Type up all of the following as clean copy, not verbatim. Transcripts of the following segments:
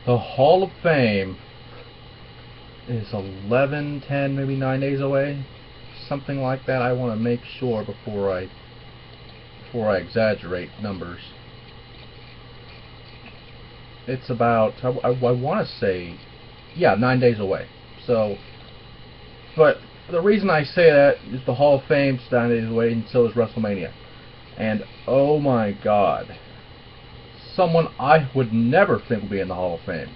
The Hall of Fame is 11, 10, maybe 9 days away, something like that. I want to make sure before I exaggerate numbers. It's about, I want to say, yeah, 9 days away. So, but the reason I say that is the Hall of Fame's 9 days away, and so is WrestleMania. And oh my God, someone I would never think would be in the Hall of Fame.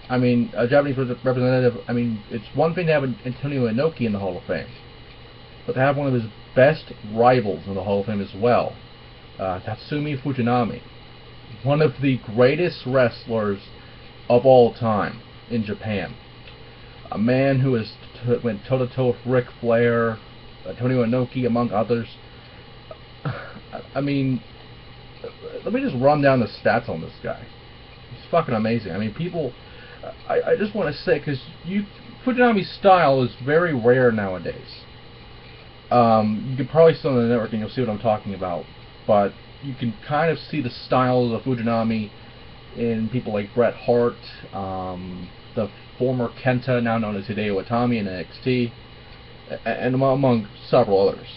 I mean, a Japanese representative. I mean, it's one thing to have Antonio Inoki in the Hall of Fame, but to have one of his best rivals in the Hall of Fame as well, Tatsumi Fujinami, one of the greatest wrestlers of all time in Japan. A man who went toe-to-toe with Ric Flair, Antonio Inoki, among others. I mean, let me just run down the stats on this guy. He's fucking amazing. I mean, people... I just want to say, because Fujinami's style is very rare nowadays. You can probably see on the network and you'll see what I'm talking about, but you can kind of see the styles of Fujinami in people like Bret Hart, the former Kenta, now known as Hideo Itami in NXT, and among several others.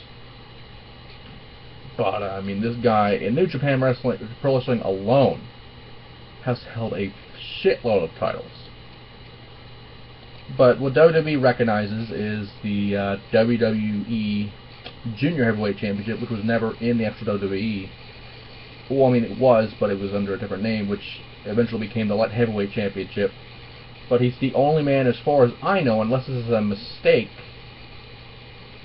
But I mean, this guy in New Japan Pro Wrestling alone has held a shitload of titles. But what WWE recognizes is the WWE Junior Heavyweight Championship, which was never in the actual WWE. Well, I mean, it was, but it was under a different name, which eventually became the Light Heavyweight Championship. But he's the only man, as far as I know, unless this is a mistake,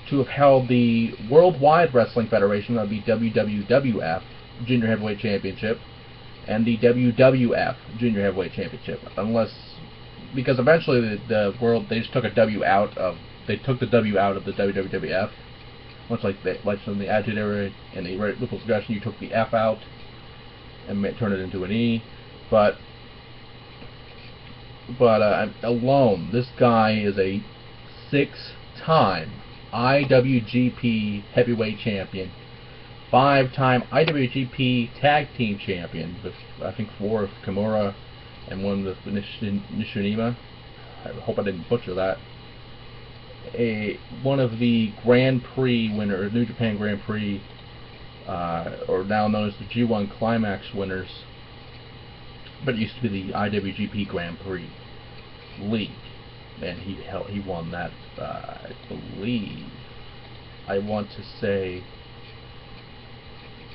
to have held the Worldwide Wrestling Federation, that would be WWF Junior Heavyweight Championship, and the WWF Junior Heavyweight Championship, because eventually the world, they just took a W out of, they took the W out of the WWF, much like from the Attitude Era and the Ruthless Aggression, you took the F out and turned it into an E, but alone, this guy is a 6-time IWGP Heavyweight Champion, 5-time IWGP Tag Team Champion, with I think 4 with Kimura and 1 with Nishionima. I hope I didn't butcher that. One of the Grand Prix winners, New Japan Grand Prix, or now known as the G1 Climax winners, but it used to be the IWGP Grand Prix League, and he won that. I believe. I want to say.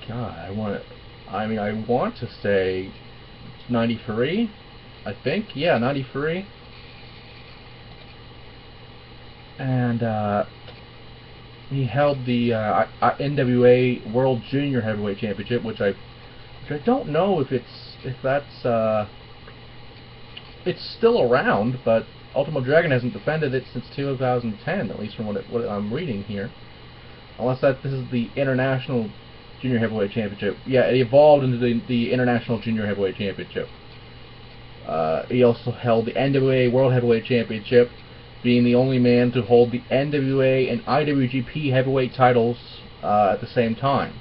God, I want to say 93. I think, yeah, 93. And he held the NWA World Junior Heavyweight Championship, which I don't know if that's it's still around, but Ultimo Dragon hasn't defended it since 2010, at least from what I'm reading here. Unless this is the International Junior Heavyweight Championship. Yeah, it evolved into the International Junior Heavyweight Championship. He also held the NWA World Heavyweight Championship, being the only man to hold the NWA and IWGP Heavyweight titles at the same time.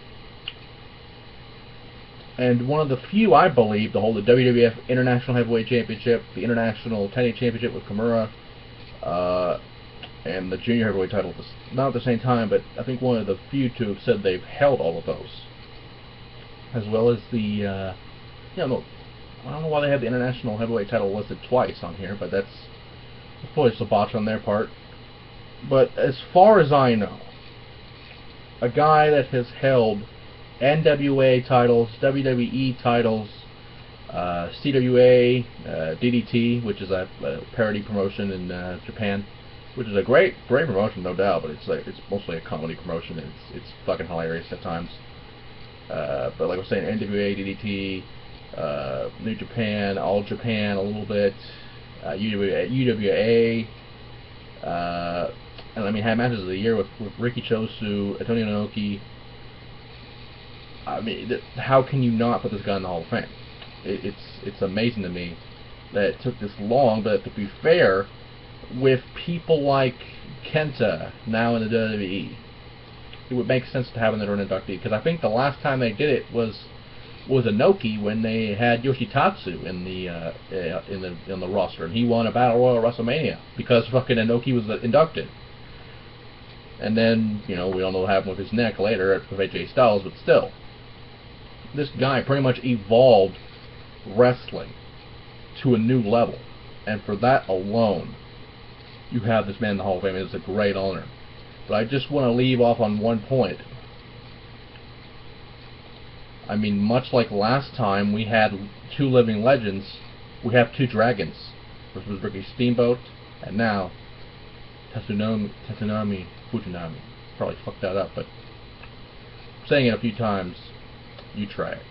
And one of the few, I believe, to hold the WWF International Heavyweight Championship, the International Tag Championship with Kimura, and the Junior Heavyweight title, not at the same time, but I think one of the few to have said they've held all of those. As well as the, I don't know why they have the International Heavyweight title listed twice on here, but that's probably just a botch on their part. But as far as I know, a guy that has held NWA titles, WWE titles, CWA, DDT, which is a parody promotion in Japan, which is a great promotion, no doubt, but it's mostly a comedy promotion. It's fucking hilarious at times. But like I was saying, NWA, DDT, New Japan, All Japan a little bit, UWA, and I mean, had matches of the year with Riki Chosu, Antonio Inoki. I mean, how can you not put this guy in the Hall of Fame? It's amazing to me that it took this long, but to be fair, with people like Kenta now in the WWE, it would make sense to have another inductee, because I think the last time they did it was was Inoki when they had Yoshitatsu in the roster, and he won a Battle Royal at WrestleMania because fucking Inoki was inducted. And then, you know, we all know what happened with his neck later with AJ Styles, but still, this guy pretty much evolved wrestling to a new level, and for that alone, you have this man in the Hall of Fame. It's a great honor. But I just want to leave off on one point. I mean, much like last time we had two living legends, we have two dragons. First was Ricky Steamboat, and now Tatsunami Fujinami. Probably fucked that up, but I'm saying it a few times. You try it.